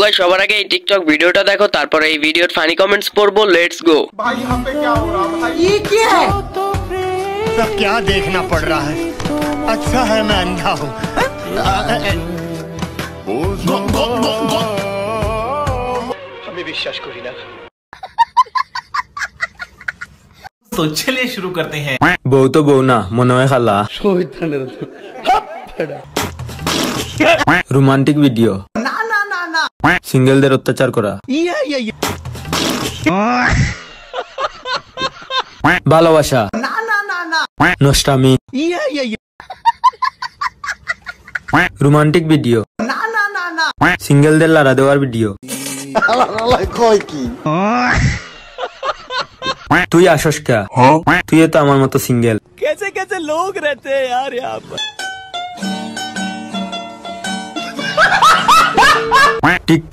Guys, সবার আগে এই টিকটক ভিডিওটা দেখো, তারপরে এই ভিডিওর ফানি কমেন্টস পড়বো। Let's go. भाई यहाँ पे क्या हो रहा है भाई? ये क्या है? सब क्या देखना पड़ रहा है? अच्छा है मैं अंधा हूँ। हमें विश्वास करी ना। तो चलिए शुरू करते हैं। বউ তো বউ না, মনে হয় খালা। রোমান্টিক ভিডিও, ना ना ना ना। সিঙ্গেলদের অত্যাচার করা, ভালোবাসা, ना ना ना ना। নষ্টামি, রোমান্টিক ভিডিও, ना ना ना ना। সিঙ্গেলদের লাড়া দেওয়ার ভিডিও। তুই আসস কা? তুই তো আমার মতো সিঙ্গেল। कैसे कैसे लोग रहते हैं यार यहाँ पर। টিকটক